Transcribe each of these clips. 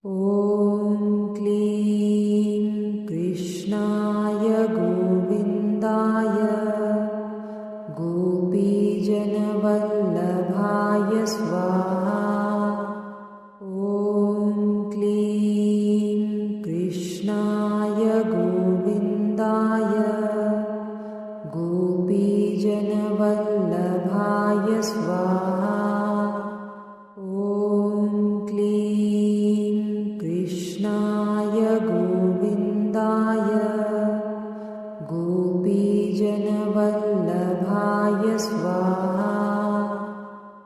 ॐ क्लीं कृष्णाय गोविन्दाय गोपीजनवल्लभाय स्वाहा। ॐ क्लीं कृष्णाय गोविन्दाय गोपीजनवल्लभाय स्वाहा। ॐ क्लीं कृष्णाय गोविन्दाय गोपीजनवल्लभाय स्वाहा।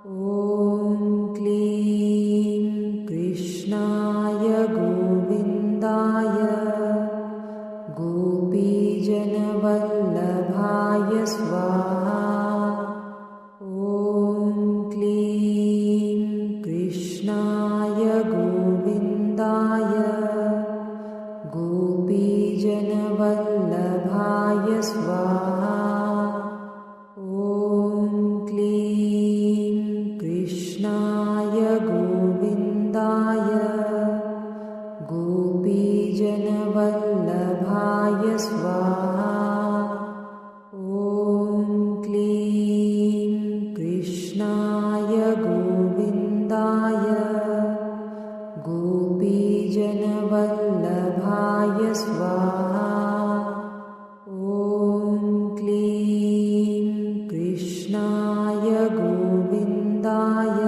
ॐ क्लीं कृष्णाय गोविन्दाय गोपीजनवल्लभाय स्वाहा। ॐ क्लीं कृष्णाय गोविन्दाय गोपीजनवल्लभाय स्वाहा। ॐ क्लीं कृष्णाय गोविन्दाय गोपीजनवल्लभाय स्वाहा। ॐ क्लीं कृष्णाय गोविन्दाय गोपीजनवल्लभाय स्वाहा। ॐ क्लीं कृष्णाय गोविन्दाय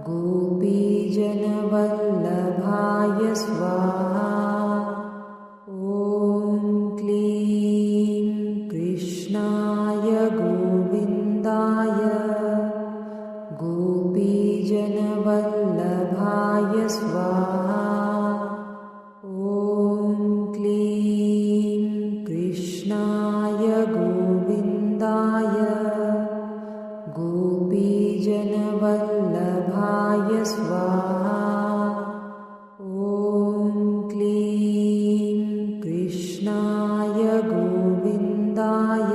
गोपीजनवल्लभाय स्वाहा। ॐ क्लीं कृष्णाय गोविन्दाय गोपीजनवल्लभाय स्वाहा। ॐ क्लीं कृष्णाय गोविन्दाय गोपीजनवल्लभाय स्वाहा। ॐ क्लीं कृष्णाय गोविन्दाय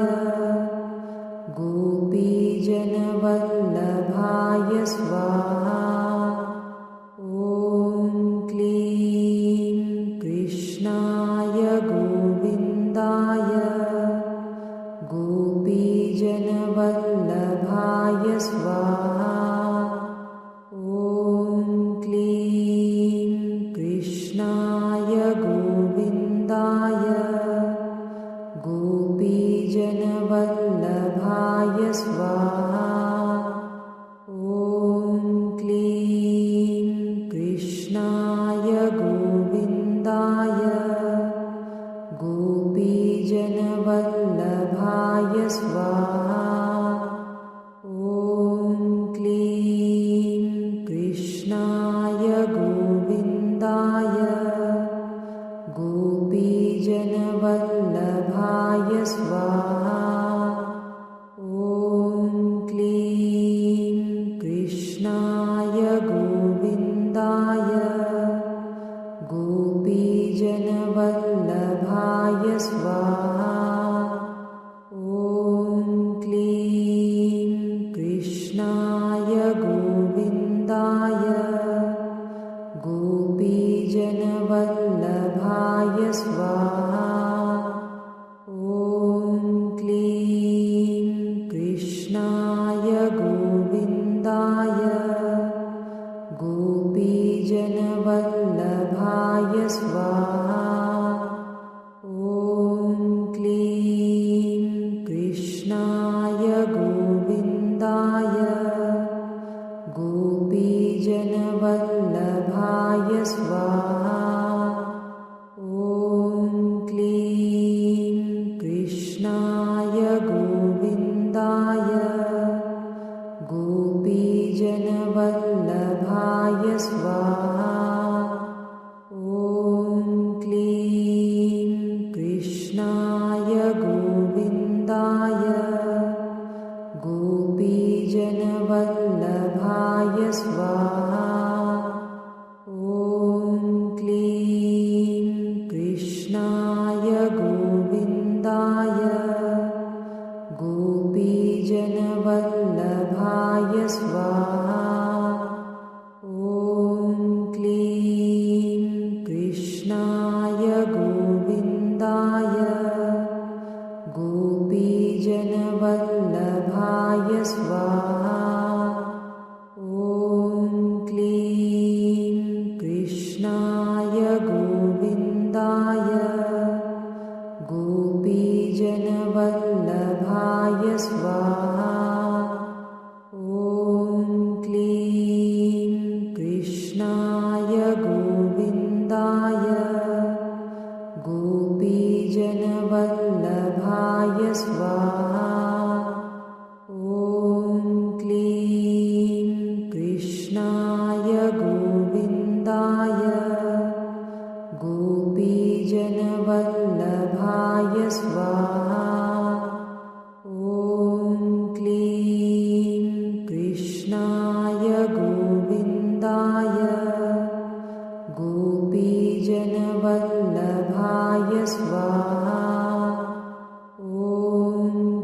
गोपीजनवल्लभाय स्वाहा। ॐ क्लीं कृष्णाय गोविन्दाय गोपीजनवल्लभाय स्वाहा। ॐ क्लीं कृष्णाय गोविन्दाय गोपीजनवल्लभाय स्वाहा। ॐ क्लीं कृष्णाय गोविन्दाय गोपीजनवल्लभाय स्वाहा। ॐ क्लीं कृष्णाय गोविन्दाय गोपीजनवल्लभाय स्वाहा। ॐ क्लीं कृष्णाय गोविन्दाय गोपीजनवल्लभाय स्वाहा। ॐ क्लीं कृष्णाय गोविन्दाय गोपीजनवल्लभाय स्वाहा। ॐ क्लीं कृष्णाय गोविन्दाय गोपीजनवल्लभाय स्वाहा। ॐ क्लीं कृष्णाय गोविन्दाय गोपीजनवल्लभाय स्वाहा। ॐ क्लीं कृष्णाय गोविन्दाय गोपीजनवल्लभाय स्वाहा। ॐ क्लीं कृष्णाय गोविन्दाय गोपीजनवल्लभाय स्वाहा। ॐ क्लीं कृष्णाय गोविन्दाय गोपीजनवल्लभाय स्वाहा। ॐ गोपीजनवल्लभाय स्वाहा। ॐ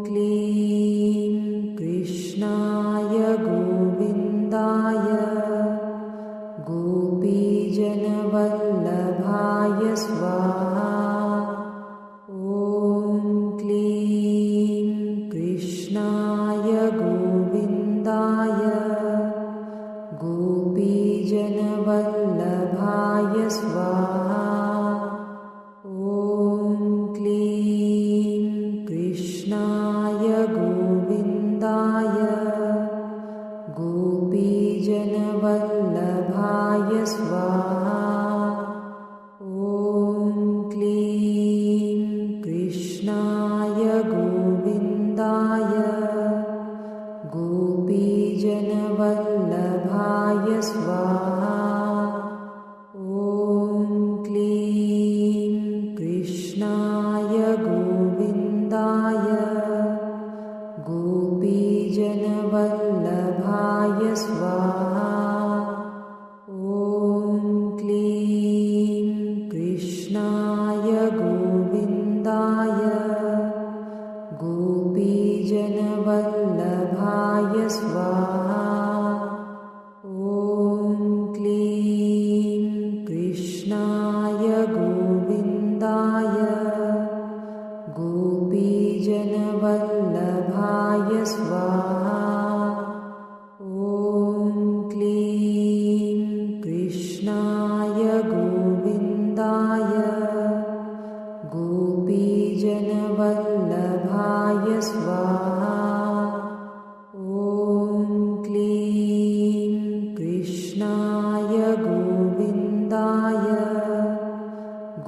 क्लीं कृष्णाय गोविन्दाय गोपीजनवल्लभाय स्वाहा। ॐ क्लीं कृष्णाय गोविन्दाय गोपीजनवल्लभाय स्वाहा। ॐ क्लीं कृष्णाय गोविन्दाय गोपीजनवल्लभाय स्वाहा। ॐ क्लीं कृष्णाय गोविन्दाय गोपीजनवल्लभाय स्वाहा। ॐ क्लीं कृष्णाय गोविन्दाय गोपीजनवल्लभाय स्वाहा। ॐ क्लीं कृष्णाय गोविन्दाय गोपीजनवल्लभाय स्वाहा। ॐ क्लीं कृष्णाय गोविन्दाय गोपीजनवल्लभाय स्वाहा। ॐ क्लीं कृष्णाय गोविन्दाय गोपीजनवल्लभाय स्वाहा। ॐ क्लीं कृष्णाय गोविन्दाय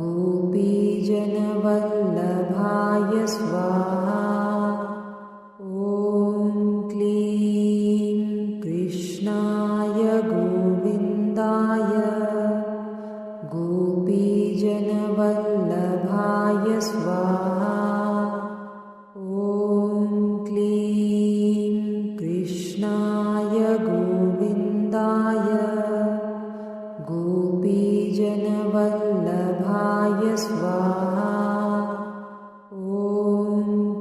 गोपीजनवल्लभाय स्वाहा। ॐ क्लीं कृष्णाय गोविन्दाय गोपीजनवल्लभाय स्वाहा। ॐ क्लीं कृष्णाय गोविन्दाय गोपीजनवल्लभाय स्वाहा। ॐ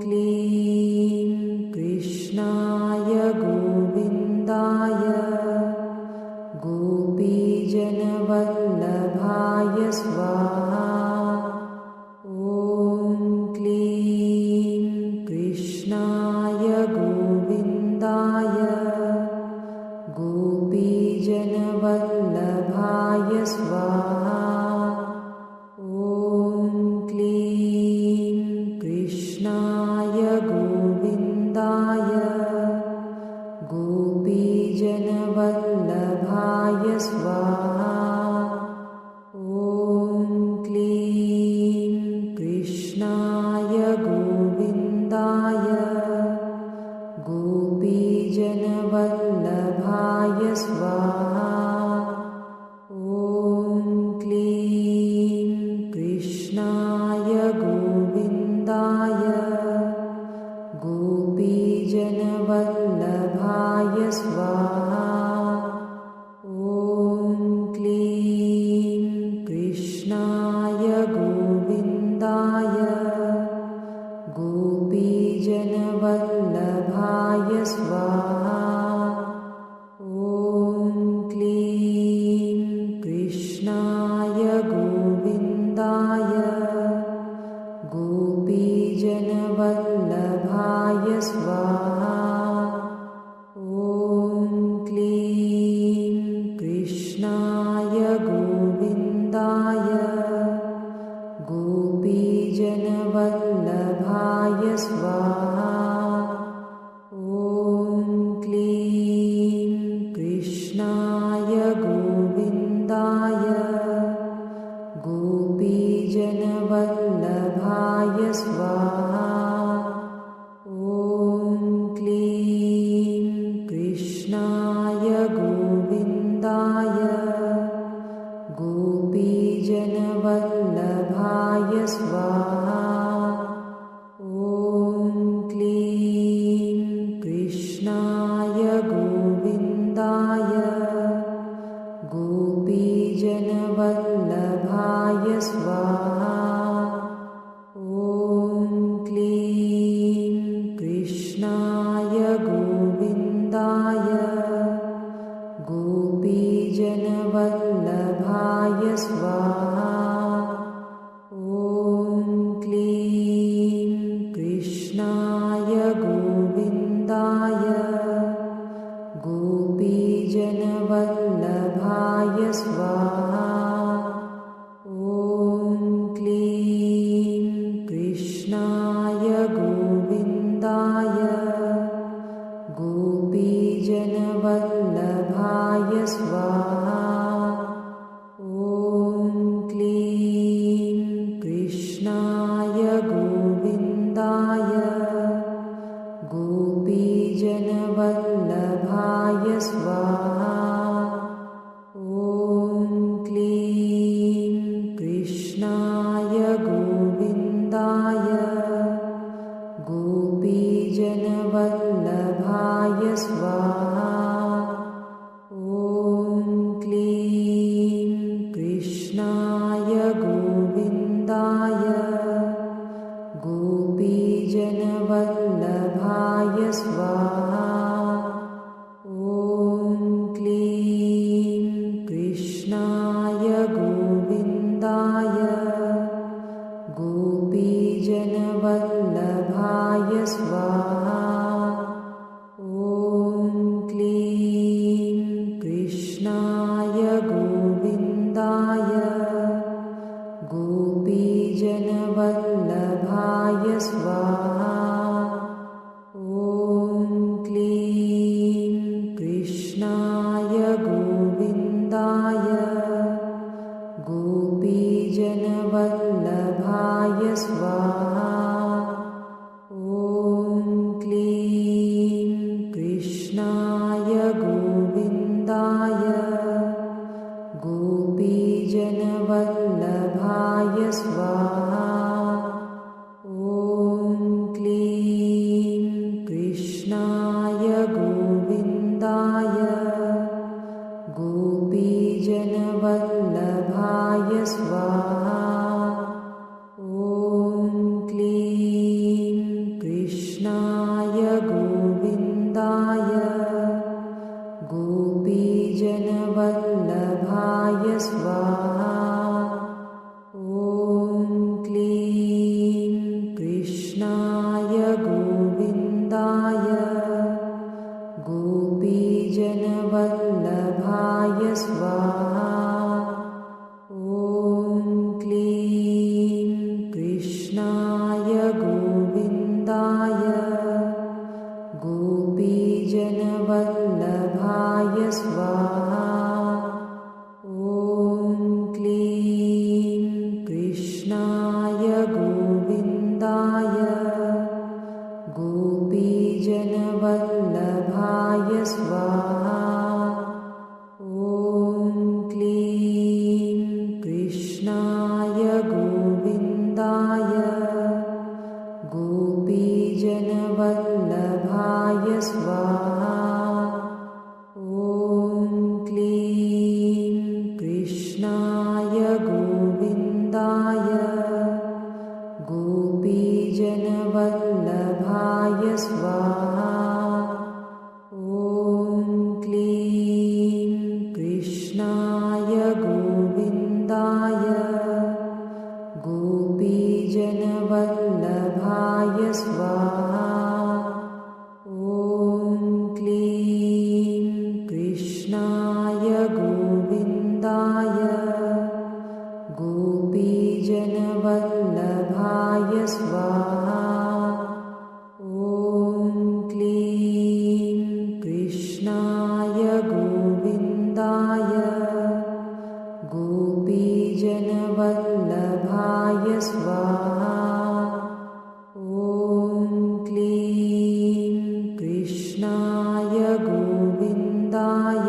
क्लीं कृष्णाय गोविन्दाय गोपीजनवल्लभाय स्वाहा। ॐ क्लीं कृष्णाय गोविन्दाय गोपीजनवल्लभाय स्वाहा। ॐ क्लीं कृष्णाय गोविन्दाय गोपीजनवल्लभाय स्वाहा। ॐ क्लीं कृष्णाय गोविन्दाय गोपीजनवल्लभाय स्वाहा। ॐ क्लीं कृष्णाय गोविन्दाय गोपीजनवल्लभाय स्वाहा। ॐ क्लीं कृष्णाय गोविन्दाय गोपीजनवल्लभाय स्वाहा। ॐ क्लीं कृष्णाय गोविन्दाय गोपीजनवल्लभाय स्वाहा। ॐ क्लीं कृष्णाय गोविन्दाय गोपीजनवल्लभाय स्वाहा। ॐ क्लीं कृष्णाय गोविन्दाय गोपीजनवल्लभाय स्वाहा। ॐ क्लीं कृष्णाय गोविन्दाय गोपीजनवल्लभाय स्वाहा। ॐ क्लीं कृष्णाय गोविन्दाय गोपी गोपीजनवल्लभाय स्वाहा। ॐ क्लीं कृष्णाय गोविन्दाय गोपीजनवल्लभाय स्वाहा। ॐ क्लीं कृष्णाय गोविन्दाय गोपीजनवल्लभाय स्वाहा। ॐ क्लीं कृष्णाय गोविन्दाय गोपीजनवल्लभाय स्वाहा। ॐ क्लीं कृष्णाय गोविन्दाय गोपीजनवल्लभाय स्वाहा। ॐ क्लीं कृष्णाय गोविन्दाय गोपीजनवल्लभाय स्वाहा। ॐ क्लीं कृष्णाय गोविन्दाय गोपीजनवल्लभाय स्वाहा। ॐ क्लीं कृष्णाय गोविन्दाय गोपीजनवल्लभाय स्वाहा। ॐ क्लीं कृष्णाय गोविन्दाय गोपीजनवल्लभाय स्वाहा। ॐ क्लीं कृष्णाय गोविन्दाय गोपीजनवल्लभाय स्वाहा। ॐ क्लीं कृष्णाय गोविन्दाय गोपीजनवल्लभाय स्वाहा। ॐ क्लीं कृष्णाय गोविन्दाय गोपीजनवल्लभाय स्वाहा। ॐ क्लीं कृष्णाय गोविन्दाय गोपीजनवल्लभाय स्वाहा। ॐ क्लीं कृष्णाय गोविन्दाय गोपीजनवल्लभाय स्वाहा। ॐ क्लीं कृष्णाय गोविन्दाय गोपीजनवल्लभाय स्वाहा। ॐ क्लीं कृष्णाय गोविन्दाय गोपीजनवल्लभाय स्वाहा। ॐ क्लीं कृष्णाय गोविन्दाय गोपीजनवल्लभाय स्वाहा। ॐ क्लीं कृष्णाय गोविन्दाय गोपीजनवल्लभाय स्वाहा। ॐ क्लीं कृष्णाय गोविन्दाय गोपीजनवल्लभाय स्वाहा। ॐ क्लीं कृष्णाय गोविन्दाय गोपीजनवल्लभाय स्वाहा। ॐ क्लीं कृष्णाय गोविन्दाय गोपीजनवल्लभाय स्वाहा। ॐ क्लीं कृष्णाय गोविन्दाय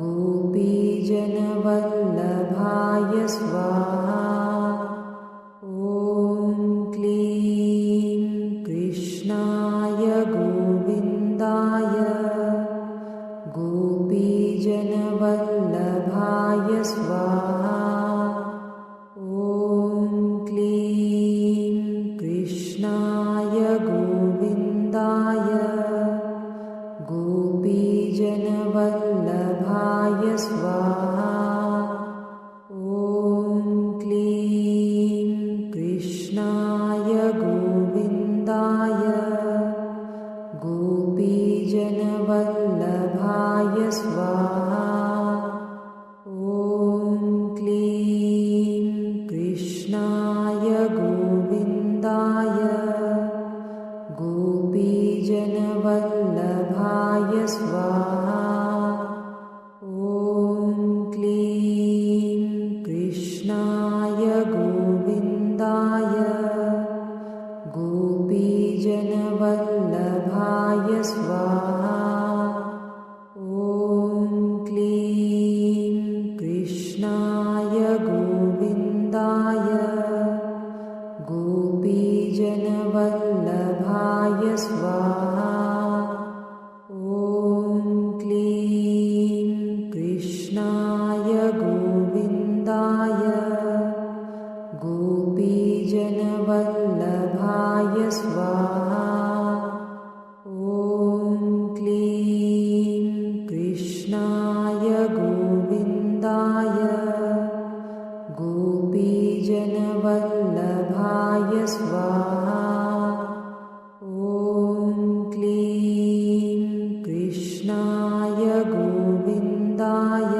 गोपीजनवल्लभाय स्वाहा। ॐ क्लीं कृष्णाय गोविन्दाय गोपीजनवल्लभाय स्वाहा। ॐ क्लीं कृष्णाय गोविन्दाय गोपीजनवल्लभाय स्वाहा। ॐ क्लीं कृष्णाय गोविन्दाय गोपीजनवल्लभाय स्वाहा। ॐ क्लीं कृष्णाय गोविन्दाय गोपीजनवल्लभाय स्वाहा। ॐ क्लीं कृष्णाय गोविन्दाय गोपीजनवल्लभाय स्वाहा। ॐ क्लीं कृष्णाय गोविन्दाय गोपीजनवल्लभाय स्वाहा। ॐ क्लीं कृष्णाय गोविन्दाय गोपीजनवल्लभाय स्वाहा। ॐ क्लीं कृष्णाय गोविन्दाय गोपीजनवल्लभाय स्वाहा। ॐ क्लीं कृष्णाय गोविन्दाय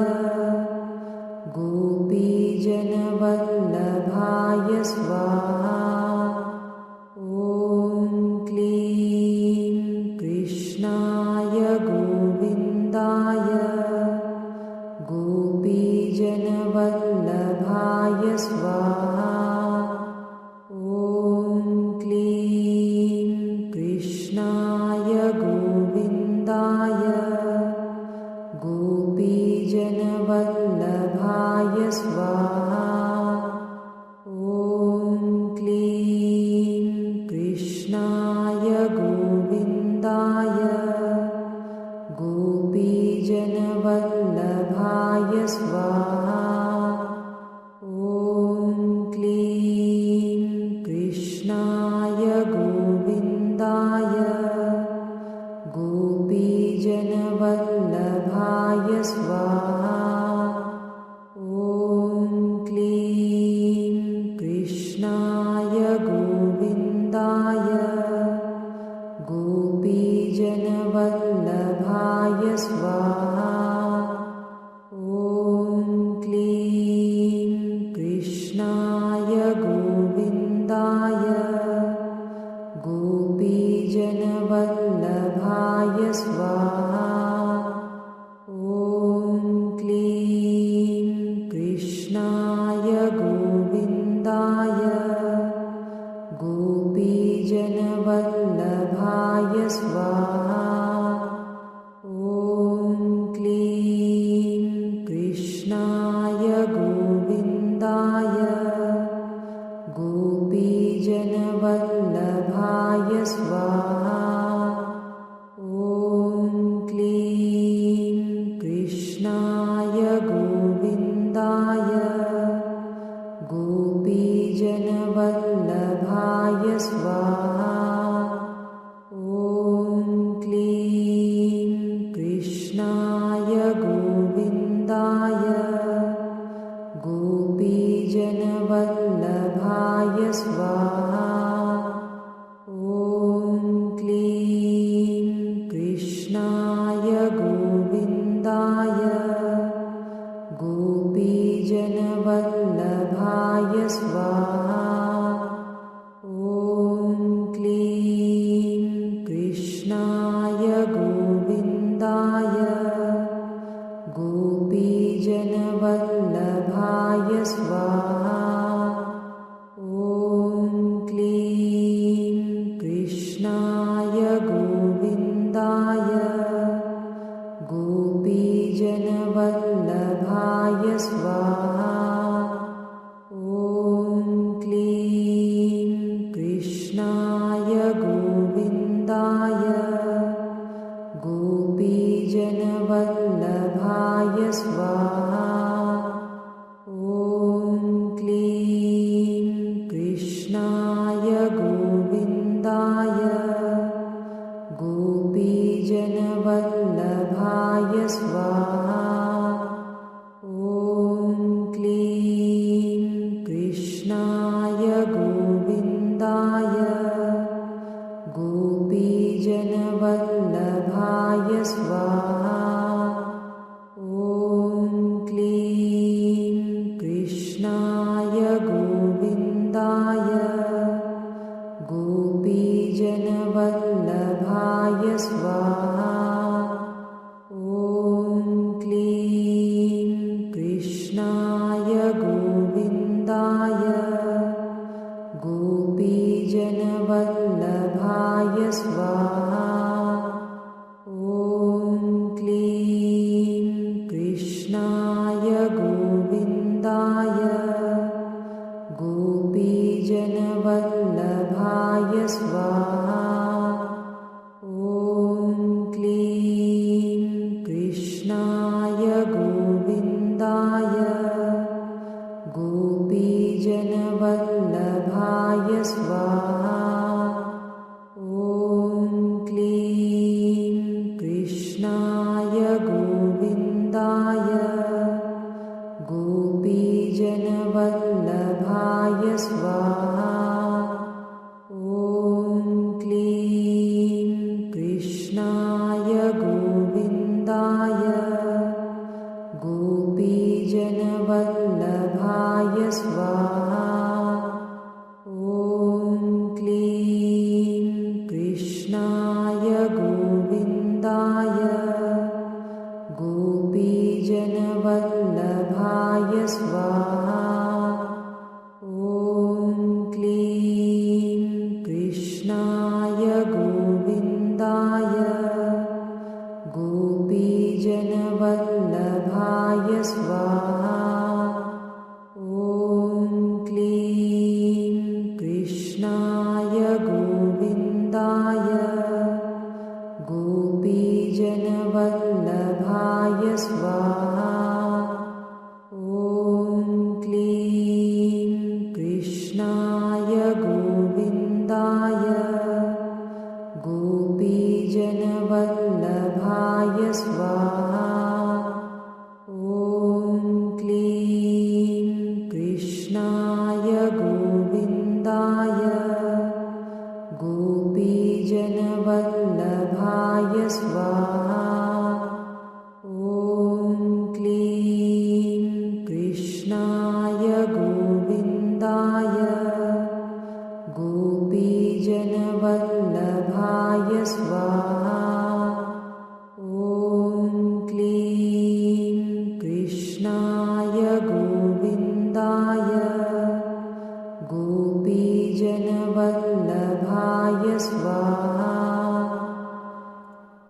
गोपीजनवल्लभाय स्वाहा। ॐ क्लीं कृष्णाय गोविन्दाय गोपीजनवल्लभाय स्वाहा। ॐ क्लीं कृष्णाय गोविन्दाय गोपीजनवल्लभाय स्वाहा। ॐ क्लीं कृष्णाय गोविन्दाय गोपीजनवल्लभाय स्वाहा। ॐ क्लीं कृष्णाय गोविन्दाय गोपीजनवल्लभाय स्वाहा। ॐ क्लीं कृष्णाय गोविन्दाय गोपीजनवल्लभाय स्वाहा। ॐ क्लीं कृष्णाय गोविन्दाय गोपीजनवल्लभाय स्वाहा। ॐ क्लीं कृष्णाय गोविन्दाय गोपीजनवल्लभाय स्वाहा। ॐ क्लीं कृष्णाय गोविन्दाय गोपीजनवल्लभाय स्वाहा। ॐ क्लीं कृष्णाय गोविन्दाय गोपीजनवल्लभाय स्वाहा। ॐ क्लीं कृष्णाय गोविन्दाय गोपीजनवल्लभाय स्वाहा। ॐ क्लीं कृष्णाय गोविन्दाय गोपीजनवल्लभाय स्वाहा। ॐ क्लीं कृष्णाय गोविन्दाय गोपीजनवल्लभाय स्वाहा। ॐ क्लीं कृष्णाय गोविन्दाय गोपीजनवल्लभाय स्वाहा। ॐ क्लीं कृष्णाय गोविन्दाय गोपीजनवल्लभाय स्वाहा। गोपीजनवल्लभाय स्वाहा। ॐ क्लीं कृष्णाय गोविन्दाय गोपीजनवल्लभाय स्वाहा। ॐ क्लीं कृष्णाय गोविन्दाय गोपीजनवल्लभाय स्वाहा। ॐ क्लीं कृष्णाय गोविन्दाय गोपीजनवल्लभाय स्वाहा। ॐ क्लीं कृष्णाय गोविन्दाय गोपीजनवल्लभाय स्वाहा। ॐ क्लीं कृष्णाय गोविन्दाय गोपीजनवल्लभाय स्वाहा। ॐ क्लीं कृष्णाय गोविन्दाय गोपीजनवल्लभाय स्वाहा। ॐ क्लीं कृष्णाय गोविन्दाय गोपीजनवल्लभाय स्वाहा। ॐ क्लीं कृष्णाय गोविन्दाय गोपीजनवल्लभाय स्वाहा। ॐ क्लीं कृष्णाय गोविन्दाय गोपीजनवल्लभाय स्वाहा।